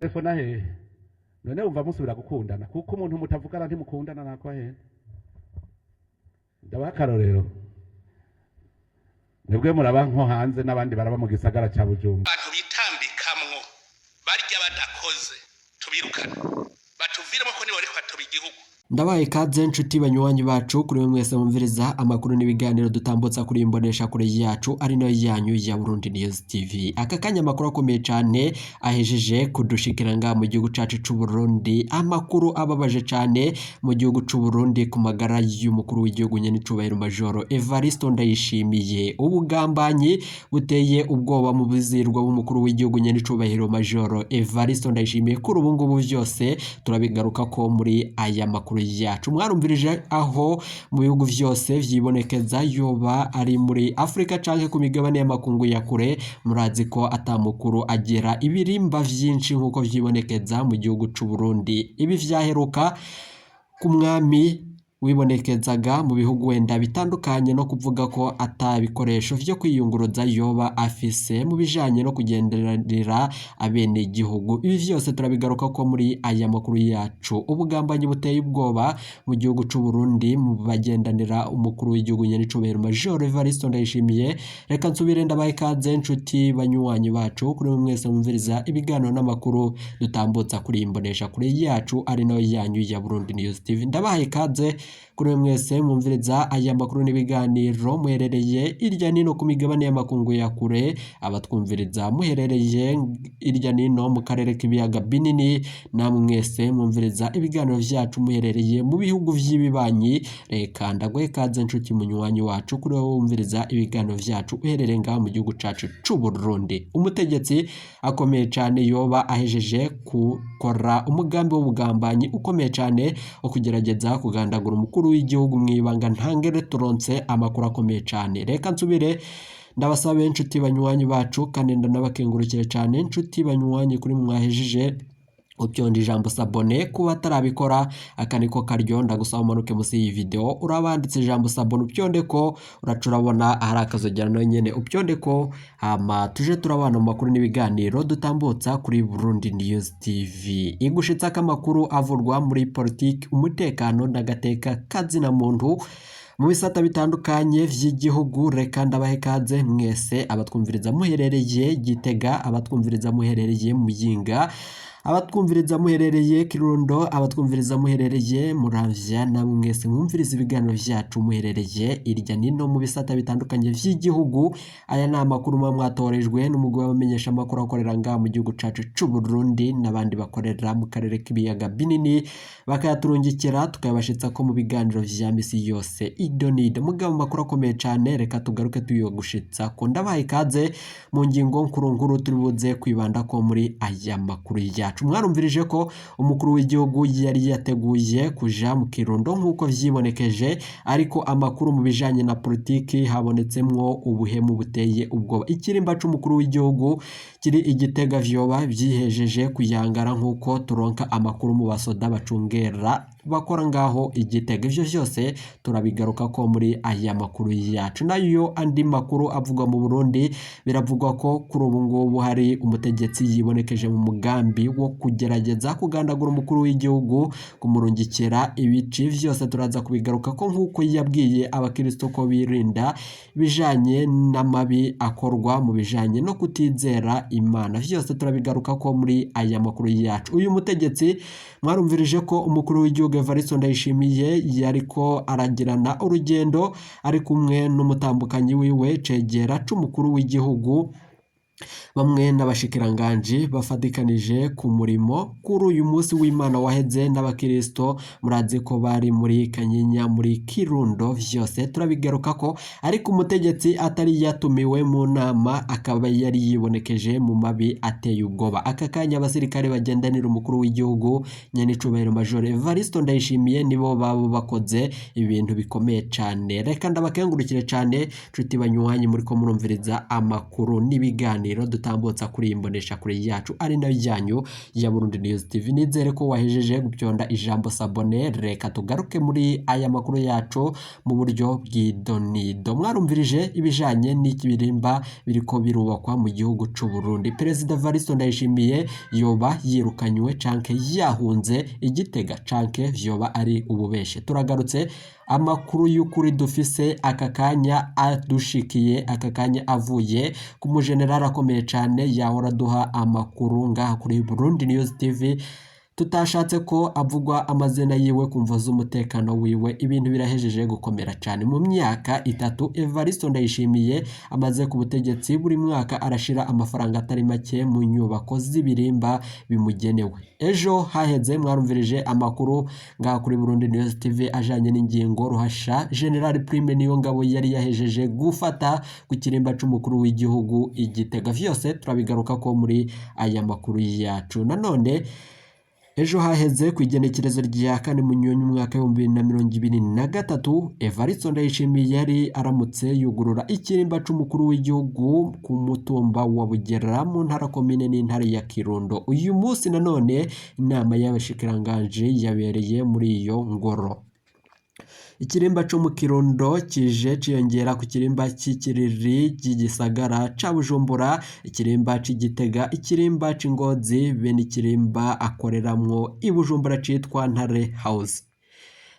telefona hehe none umva musubira gukundana kuko umuntu mutavugana ntimukundana nakwa hehe ndabaha akarorero mwebwe muraba nko hanze n'abandi baraba mu gisagara ca Bujumbura abantu bitambikamwo barya badakoze tubirukana batuviremo ko nibo reko batoba igihugu. Ndabaye ikaze inshuti banywanyi bacu kuri mwe mwese mumviriza amakuru n'ibiganiro dutambutsa kuri imbonesha kure yacu ari no yanyu ya Burundi News TV. Aka kanya amakuru akomeye cyane ahejeje kudushikiranga mu gihugu cacu c'u Burundi, amakuru ababaje cyane mu gihugu c'u Burundi ku magara y'umukuru w'igihugu nyene cubahiro Major Evariste Ndayishimiye. Ubugambanyi buteye ubwoba mu bizirwa bw'umukuru w'igihugu nyene cubahiro Major Evariste Ndayishimiye kuri ubu ngubu byose turabigaruka ko muri aya makuru yacu. Mwarumvirije aho mu bihugu vyose vyibonekeza yoba ari muri Afrika canke ku migabane y'amakungu ya kure, murazi ko atamukuru agera ibirimba vyinshi nkuko vyibonekeza mu gihugu c'u Burundi. Ibi vyaheruka ku mwami wibonekezaga mu bihugu wenda bitandukanye no kuvuga ko atabikoresho vyo kwiyunguruza yoba afise mu bijanye no kugenderera abene igihugu. Ibi vyose turabigaruka ko muri aya makuru yacu. Ubugambanyi buteye ubwoba mu gihugu c'u Burundi mu bagendanira umukuru w'igihugu nyene cubahiro Major Evariste Ndayishimiye. Reka nsubire ndabaye ikaze inshuti banywanyi bacu kuri mwese mumviriza ibiganiro n'amakuru dutambutsa kuri imbonesha kure yacu ari no yanyu ya Burundi News TV. Ndabaye ikaze kuri mwese mumviriza aya makuru n'ibiganiro muherereye irya nino ku migabane y'amakungu ya kure, abatwumviriza muherereye irya nino mu karere k'ibiyaga binini, namwe mwese mumviriza ibiganiro vyacu muherereye mu bihugu vy'ibibanyi. Reka ndagwe kaze inshuti munywanyi wacu kuri wumviriza ibiganiro vyacu uherereye nga mu gihugu cacu c'u Burundi. Umutegetsi akomeye cyane yoba ahejeje gukora umugambi w'ubugambanyi ukomeye cyane wo kugerageza kugandagura umukuru w'igihugu mwibanga ntangere turonse amakuru akomeye cyane. Reka nsubire ndabasabe inshuti banywanyi bacu kandi ndanabakengurukire cyane inshuti banywanyi kuri mwahejeje upyonde ijambo sabone kuba tarabikora akaniko karyo ndagusaba umanuke musi iyi video urabanditse ijambo sabone upyonde ko uracurabona hari akazogera no nyene upyonde ko hama tuje turabana mu makuru n'ibiganiro dutambutsa kuri Burundi News TV. Igushitsa kamakuru avurwa muri politiki, umutekano n'agateka kazina muntu mu bisata bitandukanye vy'igihugu. Reka ndabahe kaze mwese abatwumviriza muherereye Gitega, abatwumviriza muherereye Muyinga, abatwumviriza muherereye Kirundo, abatwumviriza muherereye Muramvya, na mwese mwumviriza ibiganiro vyacu muherereye irya nino mu bisata bitandukanye vy'igihugu. Aya ni amakuru mwatorejwe n'umugwi w'abamenyesha amakuru akorera nga mu gihugu cacu c'u Burundi n'abandi bakorera mu karere k'ibiyaga binini, bakayaturungikira tukabashitsa ko mu biganiro vya misi yose idonide. Mugabo makuru akomeye cyane, reka tugaruke tuyogushitsa ko ndabaye ikaze mu ngingo nkuru turibuze kwibanda ko muri aya makuru yacu. Mwarumvirije ko umukuru w'igihugu yari yateguye kuja mu Kirundo nkuko vyibonekeje, ariko amakuru mu bijanye na politiki habonetsemwo ubuhemu buteye ubwoba. Ikirimba c'umukuru w'igihugu kiri Igitega vyoba vyihejeje kuyangara nkuko turonka amakuru mu basoda bacungera bakora ngaho Igitega. Ivyo vyose turabigaruka ko muri aya makuru yacu. Nayo andi makuru avugwa mu Burundi biravugwa ko kuri ubu ngubu hari umutegetsi yibonekeje mu mugambi wo kugerageza kugandagura umukuru w'igihugu, kumurungikira ibici. Vyose turaza kubigaruka ko nkuko yabwiye abakristo ko birinda bijanye n'amabi akorwa mu bijanye no kutizera Imana. Vyose turabigaruka ko muri aya makuru yacu. Uyu mutegetsi mwarumvirije ko umukuru w'igihugu Evariste Ndayishimiye yariko aragirana urugendo ari kumwe n'umutambukanyi wiwe cegera c'umukuru w'igihugu, bamwe n'abashikiranganje bafadikanije ku murimo kuri uyu munsi w'Imana waheze n'abakristo. Murazi ko bari muri Kanyinya muri Kirundo. Vyose turabigaruka ko ariko umutegetsi atari yatumiwe mu nama, akaba yari yibonekeje mu mabi ateye ubwoba. Aka kanya abasirikare bagendanira umukuru w'igihugu nyene cubahiro Major Evariste Ndayishimiye nibo babo bakoze ibintu bikomeye cyane. Reka ndabakengurukire cyane nshuti banywanyi muri ko murumviriza amakuru n'ibiganiro biganiro dutambutsa kuri imbonesha kure yacu ari nayo yanyu ya Burundi News TV. Nizere ko wahejeje gupyonda ijambo sabone, reka tugaruke muri aya makuru yacu mu buryo bw'idonido. Mwarumvirije ibijanye n'ikibirimba biriko birubakwa mu gihugu c'u Burundi. Perezida Evariste Ndayishimiye yoba yirukanywe canke yahunze Igitega canke vyoba ari ububeshe. Turagarutse amakuru y'ukuri dufise aka kanya adushikiye, aka kanya avuye ku mujenerali akomeye cyane yahora duha amakuru ngaha kuri Burundi News TV. Tutashatse ko avugwa amazina yiwe kumva z'umutekano wiwe, ibintu birahejeje gukomera cyane. Mu myaka 3 Evariste Ndayishimiye amaze ku butegetsi, buri mwaka arashira amafaranga atari make mu nyubako z'ibirimba bimugenewe. Ejo haheze mwarumvirije amakuru ngaha kuri Burundi News TV ajanye n'ingingo ruhasha General Prime Niyongabo yari yahejeje gufata ku kirimba c'umukuru w'igihugu Igitega. Vyose turabigaruka ko muri aya makuru yacu. Nanone ejo haheze ku igenekerezo rya 4 Munyonyi umwaka wa 2023 Evariste Ndayishimiye yari aramutse yugurura ikirimba c'umukuru w'igihugu ku mutumba wa Bugera mu ntara komine n'intara ya Kirundo. Uyu munsi nanone inama y'abashikiranganje yabereye muri iyo ngoro. Ikirimba cyo mu Kirundo kije ciyongera ku kirimba cy'ikiriri cy'igisagara ca Bujumbura, ikirimba c'Igitega, ikirimba c'Ingozi, bene ikirimba akoreramwo i Bujumbura citwa Ntare House.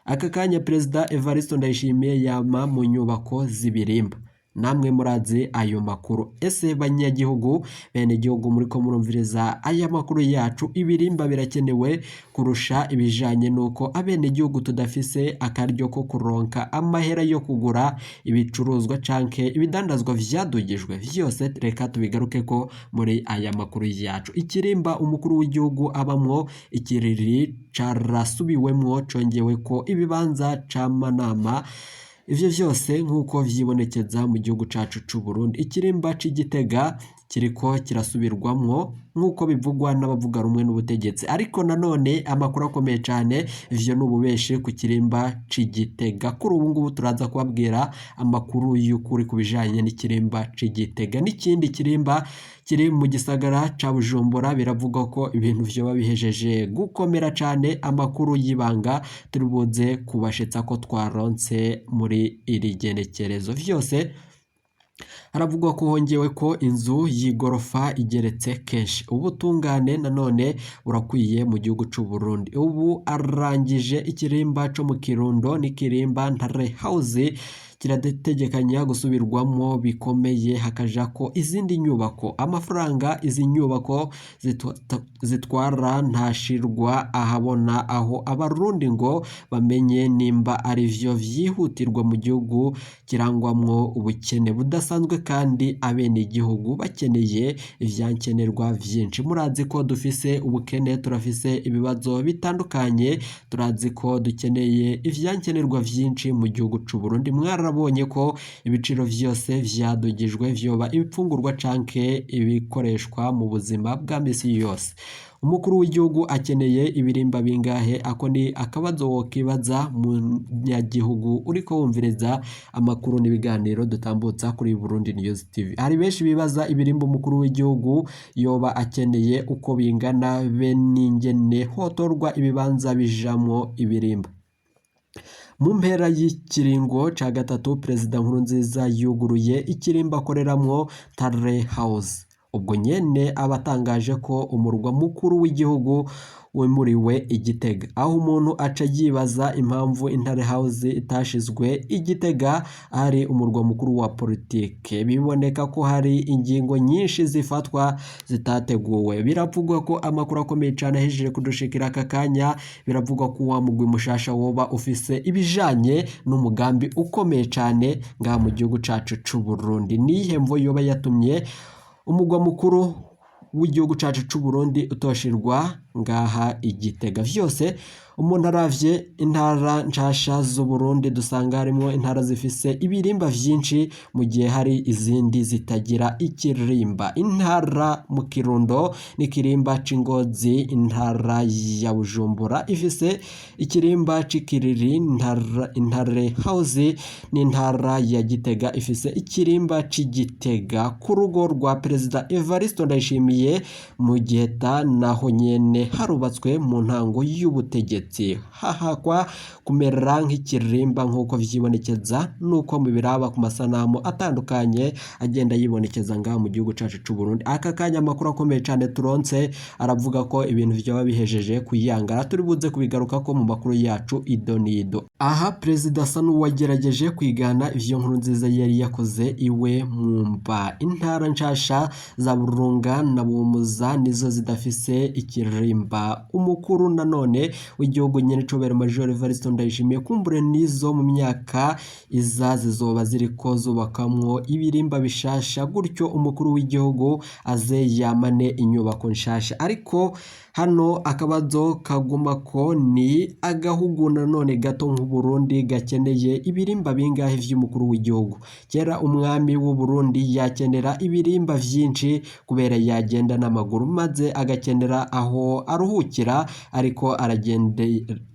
Aka kanya Perezida Evariste Ndayishimiye yama mu nyubako z'ibirimba. Namwe murazi ayo makuru. Ese banyagihugu, bene gihugu muri ko murumviriza aya makuru yacu, ibirimba birakenewe kurusha ibijanye nuko abene gihugu tudafise akaryo ko kuronka amahera yo kugura ibicuruzwa canke ibidandazwa vyadugijwe. Vyose reka tubigaruke ko muri aya makuru yacu. Ikirimba umukuru w'igihugu abamwo ikiriri carasubiwemwo, congewe ko ibibanza c'amanama. Ivyo vyose nkuko vyibonekeza mu gihugu cacu c'u Burundi. Ikirimba c'Igitega kiriko kirasubirwamwo nkuko bivugwa n'abavuga rumwe n'ubutegetsi, ariko nanone amakuru akomeye cyane ivyo n'ububeshe ku kirimba c'Igitega. Kuri ubu ngubu turaza kubabwira amakuru y'ukuri kubijanye n'ikirimba c'Igitega. N'ikindi kirimba kiri mu gisagara ca Bujumbura biravuga ko ibintu vyo babihejeje gukomera cyane. Amakuru y'ibanga turibuze kubashetsa ko twaronse muri iri genekerezo. Vyose haravugwa ko hongewe ko inzu y'igorofa igeretse kenshi. Ubutungane nanone burakwiye mu gihugu c'u Burundi. Ubu arangije ikirimba co mu Kirundo n'ikirimba Ntare House kirategekanya gusubirwamo bikomeye, hakaja ko izindi nyubako. Amafaranga izi nyubako zitwara ntashirwa ahabona, aho abarundi ngo bamenye nimba ari vyo vyihutirwa mu gihugu kirangwamwo ubukene budasanzwe, kandi abene igihugu bakeneye ivyankenerwa vyinshi. Murazi ko dufise ubukene, turafise ibibazo bitandukanye, turazi ko dukeneye ivyankenerwa vyinshi mu gihugu c'u Burundi. Mwarabonye ko ibiciro vyose vyadugijwe, vyoba ibifungurwa canke ibikoreshwa mu buzima bwa misi yose. Umukuru w'igihugu akeneye ibirimba bingahe? Ako ni akabazo wokibaza munyagihugu uriko wumviriza amakuru n'ibiganiro dutambutsa kuri Burundi News TV. Hari benshi bibaza ibirimba umukuru w'igihugu yoba akeneye uko bingana, be n'ingene hotorwa ibibanza bijamwo ibirimba. Mu mpera y'ikiringo ca gatatu Perezida Nkurunziza yuguruye ikirimba akoreramwo Ntare House. Ubwo nyene abatangaje ko umurwa mukuru w'igihugu wimuriwe Igitega, aho umuntu aca yibaza impamvu Ntare House itashizwe Igitega ari umurwa mukuru wa politike. Biboneka ko hari ingingo nyinshi zifatwa zitateguwe. Biravugwa ko amakuru akomeye cyane ahejeje kudushikira aka kanya, biravugwa ko wa mugwi mushasha woba ufise ibijanye n'umugambi ukomeye cyane ngaha mu gihugu cacu c'u Burundi. Nihe mvo yoba yatumye umugwa mukuru w'igihugu cacu c'u Burundi utoshirwa ngaha Igitega. Vyose umuntu aravye intara nshasha z'u Burundi dusanga harimo intara zifise ibirimba vyinshi mu gihe hari izindi zitagira ikirimba. Intara mu Kirundo n'ikirimba c'Ingozi, intara ya Bujumbura ifise ikirimba c'Ikiriri, intare House n'intara ya Gitega ifise ikirimba c'Igitega. Ku rugo rwa Perezida Evariste Ndayishimiye mu Giheta naho nyene harubatswe mu ntango y'ubutegetsi, hahakwa kumera nk'ikirimba nk'uko vyibonekeza nuko mu biraba ku masanamu atandukanye agenda yibonekeza ngaha mu gihugu cacu c'u Burundi. Aka kanya amakuru akomeye cane turonse aravuga ko ibintu vyoba bihejeje kuyangara, turi buze kubigaruka ko mu makuru yacu idonido. Aha Perezida asa n'uwagerageje kwigana ivyo Nkurunziza yari yakoze iwe Mwumba. Intara nshasha za Burunga na Buhumuza nizo zidafise ikirimba. Umukuru nanone w'igihugu nyene cobera Major Evariste Ndayishimiye kumbure nizo mu myaka iza zizoba ziriko zubakamwo ibirimba bishasha, gutyo umukuru w'igihugu aze yamane inyubako nshasha. Ariko hano akabazo kagumako ni agahugu nanone gato nk'u Burundi gakeneye ibirimba bingahe vy'umukuru w'igihugu? Kera umwami w'u Burundi yakenera ibirimba vyinshi kubera yagenda n'amaguru, maze agakenera aho aruhukira, ariko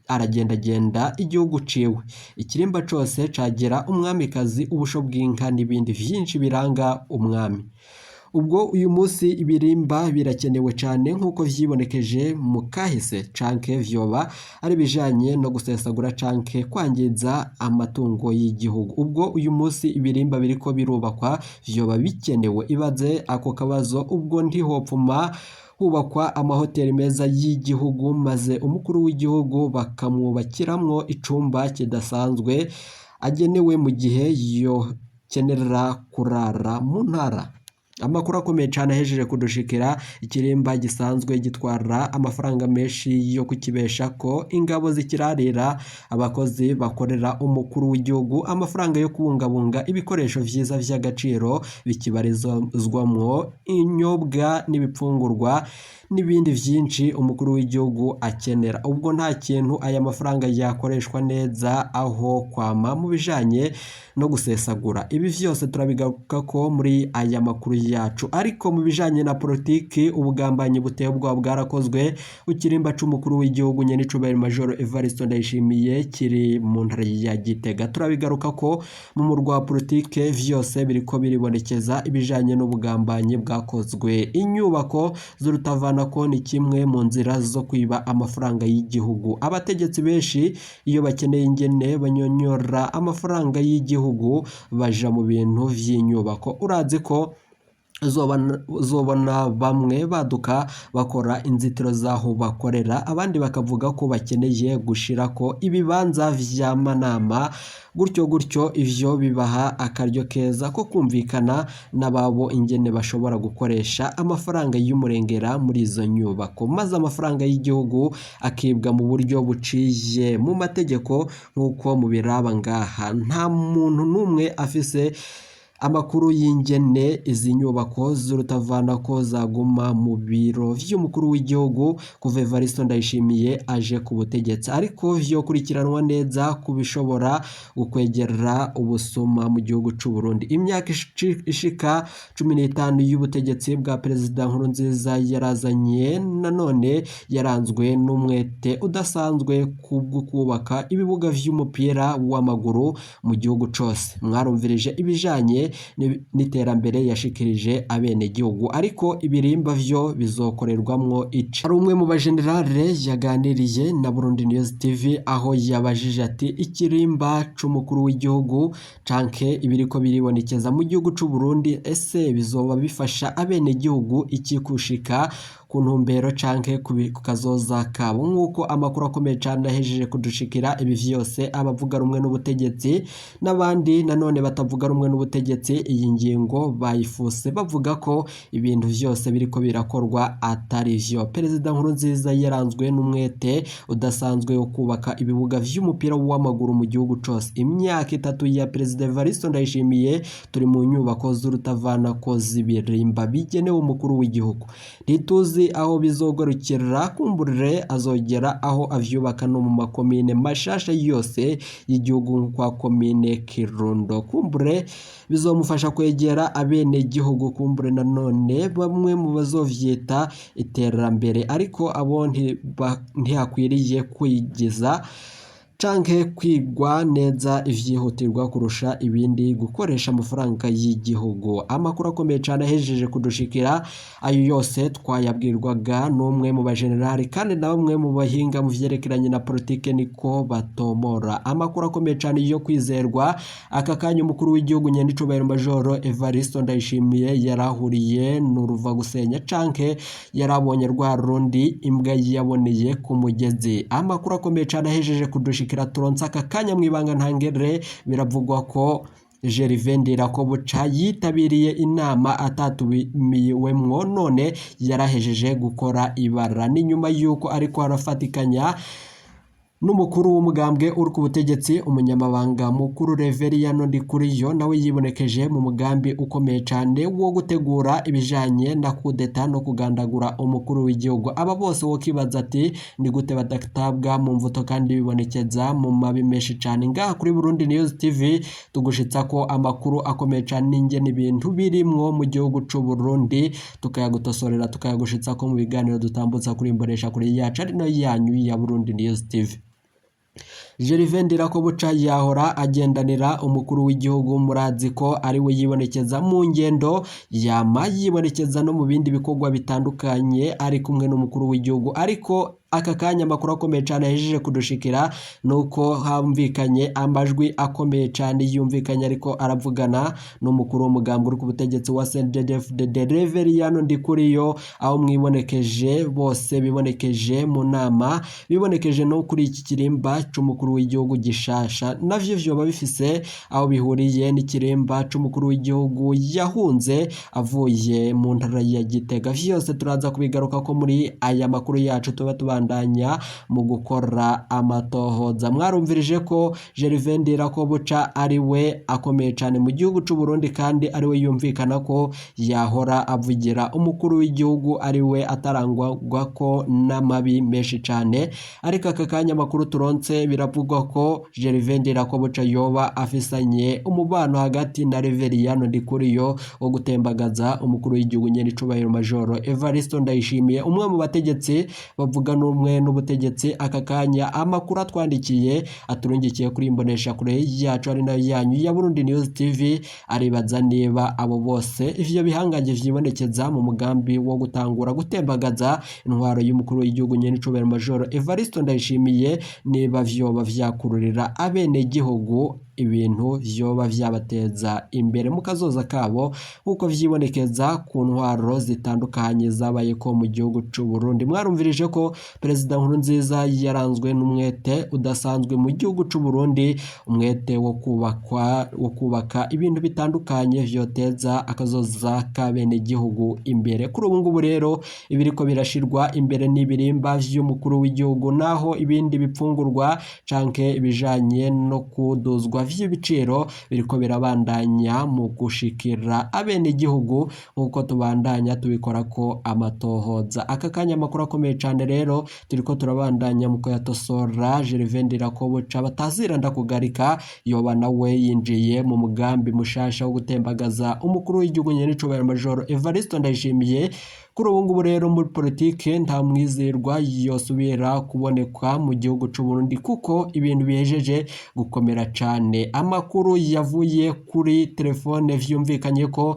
aragendagenda igihugu ciwe. Ikirimba cose cagira umwamikazi, ubusho bw'inka n'ibindi vyinshi biranga umwami. Ubwo uyu munsi ibirimba birakenewe cyane nk'uko vyibonekeje mu kahise, canke vyoba ari bijanye no gusesagura canke kwangiza amatungo y'igihugu. Ubwo uyu munsi ibirimba biriko birubakwa vyoba bikenewe. Ibaze ako kabazo, ubwo ntihopfuma hubakwa amahoteli meza y'igihugu maze umukuru w'igihugu bakamwubakiramwo icumba kidasanzwe agenewe mu gihe yokenera kurara mu ntara. Amakuru akomeye cyane ahejeje kudushikira, ikirimba gisanzwe gitwara amafaranga menshi yo kukibesha ko ingabo zikirarira abakozi bakorera umukuru w'igihugu, amafaranga yo kubungabunga ibikoresho vyiza vy'agaciro bikibarizwamwo inyobwa n'ibipfungurwa n'ibindi vyinshi umukuru w'igihugu akenera. Ubwo nta kintu aya mafaranga yakoreshwa neza aho kwama mu bijanye no gusesagura. Ibi vyose turabigaruka ko muri aya makuru yacu. Ariko mu bijanye na politiki, ubugambanyi buteye ubwoba bwarakozwe ku kirimba c'umukuru w'igihugu nyene cubahiro Major Evariste Ndayishimiye kiri mu ntara ya Gitega. Turabigaruka ko mu murwa wa politike vyose biriko biribonekeza ibijanye n'ubugambanyi bwakozwe. Inyubako z'urutavana ko ni kimwe mu nzira zo kwiba amafaranga y'igihugu. Abategetsi benshi iyo bakeneye ingene banyonyora amafaranga y'igihugu baja mu bintu vy'inyubako. Urazi ko uzobona bamwe baduka bakora inzitiro zaho bakorera, abandi bakavuga ko bakeneye gushirako ibibanza vy'amanama, gutyo ivyo bibaha akaryo keza ko kumvikana n'ababo ingene bashobora gukoresha amafaranga y'umurengera muri izo nyubako, maze amafaranga y'igihugu akibwa mu buryo buciye mu mategeko nk'uko mu biraba ngaha. Nta muntu n'umwe afise amakuru y'ingene izi nyubako z'urutavana ko zaguma mu biro vy'umukuru w'igihugu kuva Evariste Ndayishimiye aje ku butegetsi, ariko vyokurikiranwa neza kubishobora gukwegera ubusuma mu gihugu c'u Burundi. Imyaka ishika 15 y'ubutegetsi bwa Perezida Nkurunziza yarazanye nanone yaranzwe n'umwete udasanzwe kubwo kubaka ibibuga vy'umupira w'amaguru mu gihugu cose. Mwarumvirije ibijanye n'iterambere yashikirije abene gihugu, ariko ibirimba vyo bizokorerwamwo ica. Hari umwe mu bajenerale yaganiriye na Burundi News TV aho yabajije ati ikirimba c'umukuru w'igihugu canke ibiriko biribonekeza mu gihugu c'u Burundi ese bizoba bifasha abene gihugu iki kushika ku ntumbero canke ku kazoza kabo? Nk'uko amakuru akomeye cane ahejeje kudushikira, ibi vyose abavuga rumwe n'ubutegetsi n'abandi nanone batavuga rumwe n'ubutegetsi iyi ngingo bayifuse bavuga ko ibintu vyose biriko birakorwa atari vyo. Perezida Nkurunziza yaranzwe n'umwete udasanzwe wo kubaka ibibuga vy'umupira w'amaguru mu gihugu cose. Imyaka 3 ya Perezida Evariste Ndayishimiye turi mu nyubako z'urutavana ko zibirimba bigenewe umukuru w'igihugu. Ntituzi ntituzi aho bizogorukira, kumbure azogera aho avyubaka no mu makomine mashasha yose y'igihugu kwa komine Kirundo, kumbure bizomufasha kwegera abene gihugu, kumbure nanone bamwe mu bazovyita iterambere, ariko abo ntihakwiriye kwigiza canke kwigwa neza ivyihutirwa kurusha ibindi gukoresha amafaranga y'igihugu. Amakuru akomeye cyane ahejeje kudushikira, ayo yose twayabwirwaga n'umwe mu bajenerali kandi na bamwe mu bahinga mu vyerekeranye na politike niko batomora. Amakuru akomeye cyane yo kwizerwa, aka kanya umukuru w'igihugu Nyenicubahiro Majoro Evariste Ndayishimiye yarahuriye n'uruva gusenya canke yarabonye rwa rundi imbwa yaboneye ku mugezi. Amakuru akomeye cyane ahejeje kudushikira turonsa aka kanya mwibanga ntangere, biravugwa ko Gervais Ndirakobuca yitabiriye inama atatumiwemwo, none yarahejeje gukora ibara. Ni nyuma yuko ariko arafatikanya n'umukuru w'umugambwe uri ku butegetsi, umunyamabanga mukuru Reveriyano Ndikuriyo, nawe yibonekeje mu mugambi ukomeye cyane wo gutegura ibijanye na kudeta no kugandagura umukuru w'igihugu. Aba bose wo kibaza ati ni gute badatabwa mu mvuto kandi bibonekeza mu mabi menshi cyane. Ngaha kuri Burundi News TV tugushitsa ko amakuru akomeye cyane ninge n'ibintu birimwo mu gihugu c'u Burundi, tukayagutosorera tukayagushitsa ko mu biganiro dutambutsa kuri imbonesha kuri yacu ari no yanyu ya Burundi News TV. Gervais Ndirakobuca yahora agendanira umukuru w'igihugu, murazi ko ari we yibonekeza mu ngendo, yama yibonekeza no mu bindi bikorwa bitandukanye ari kumwe n'umukuru w'igihugu, ariko aka kanya amakuru akomeye cyane yahejeje kudushikira nuko hamvikanye amajwi akomeye cyane yumvikanye ariko aravugana n'umukuru w'umugambwe uri ku butegetsi wa CNDD-FDD Reveriyano Ndikuriyo, aho mwibonekeje bose bibonekeje mu nama, bibonekeje no kuri iki kirimba c'umukuru w'igihugu gishasha, navyo vyoba bifise aho bihuriye n'ikirimba c'umukuru w'igihugu yahunze avuye mu ntara ya Gitega. Vyose turaza kubigaruka ko muri aya makuru yacu tuba tubandanya mu gukora amatohoza. Mwarumvirije ko Gervais Ndirakobuca ari we akomeye cyane mu gihugu c'u Burundi kandi ari we yumvikana ko yahora avugira umukuru w'igihugu, ari we atarangwa ko n'amabi menshi cyane, ariko aka kanya amakuru turonse biravugwa ko Gervais Ndirakobuca yoba afisanye umubano hagati na Reveriyano Ndikuriyo wo gutembagaza umukuru w'igihugu Nyenicubahiro Majoro Evariste Ndayishimiye, umwe mu bategetsi bavuga n'umwe n'ubutegetsi. Aka kanya amakuru atwandikiye aturungikiye kuri imbonesha kure yacu ari nayo yanyu ya Burundi News TV, aribaza niba abo bose ivyo bihangaje vyibonekeza mu mugambi wo gutangura gutembagaza intwaro y'umukuru w'igihugu Nyenicubahiro Majoro Evariste Ndayishimiye, niba vyoba vyakururira abene gihugu ibintu vyoba vyabateza imbere mu kazoza kabo uko vyibonekeza ku ntwaro zitandukanye zabaye ko mu gihugu c'u Burundi. Mwarumvirije ko Perezida Nkurunziza yaranzwe n'umwete udasanzwe mu gihugu c'u Burundi, umwete wo kubaka ibintu bitandukanye vyoteza akazoza ka bene gihugu imbere. Kuri ubu ngubu rero ibiriko birashirwa imbere n'ibirimba vy'umukuru w'igihugu, naho ibindi bipfungurwa canke ibijanye no kuduzwa vy'ibiciro biriko birabandanya mu gushikira abene gihugu nkuko tubandanya tubikora ko amatohoza. Aka kanya amakuru akomeye cyane rero turiko turabandanya mu kuyatosora. Gervais Ndirakobuca batazira ndakugarika yoba nawe yinjiye mu mugambi mushasha wo gutembagaza umukuru w'igihugu Nyenicubahiro Majoro Evariste Ndayishimiye. Kuri ubu ngubu rero muri politike nta mwizerwa yosubira kuboneka mu gihugu c'u Burundi kuko ibintu bihejeje gukomera cyane. Amakuru yavuye kuri telefone vyumvikanye ko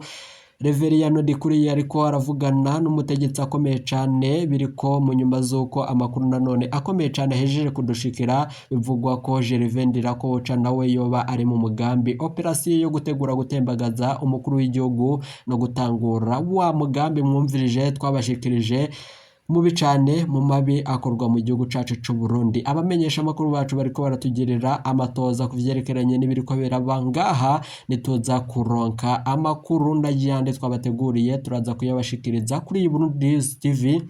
Reveriyano Ndikuriyo ariko aravugana n'umutegetsi akomeye cyane, biriko mu nyuma z'uko amakuru nanone akomeye cyane ahejeje kudushikira, bivugwa ko Gervais Ndirakobuca nawe yoba ari mu mugambi operasiyo yo gutegura gutembagaza umukuru w'igihugu no gutangura wa mugambi mwumvirije twabashikirije mubi cyane mu mabi akorwa mu gihugu cacu c'u Burundi. Abamenyesha amakuru bacu bariko baratugirira amatoza kuvyerekeranye n'ibiriko biraba ngaha, nituza kuronka amakuru ndayande twabateguriye turaza kuyabashikiriza kuri Burundi News TV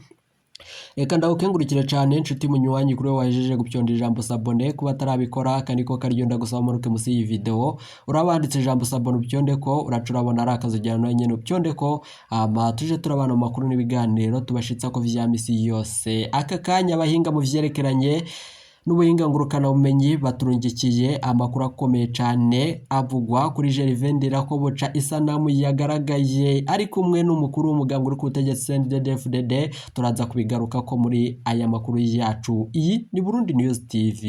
Reka ndagukengurukire cyane nshuti munywanyi kuri wajeje gupyonda ijambo sabone kuba tarabikora kaniko karyonda gusaba muruke musi iyi video urabanditse ijambo sabone upyonde ko uracurabona ari akazojyana nyene upyonde ko tuje turabana makuru n'ibiganiro tubashitsa ko vya misi yose aka kanya abahinga mu vyerekeranye n'ubuhinga ngurukana bumenyi baturungikiye amakuru akomeye cyane avugwa kuri Gervendera ko boca isanamu yagaragaye ari kumwe n'umukuru w'umugambwe uri kutegetse CNDD-FDD turaza kubigaruka ko muri aya makuru yacu iyi ni Burundi News TV.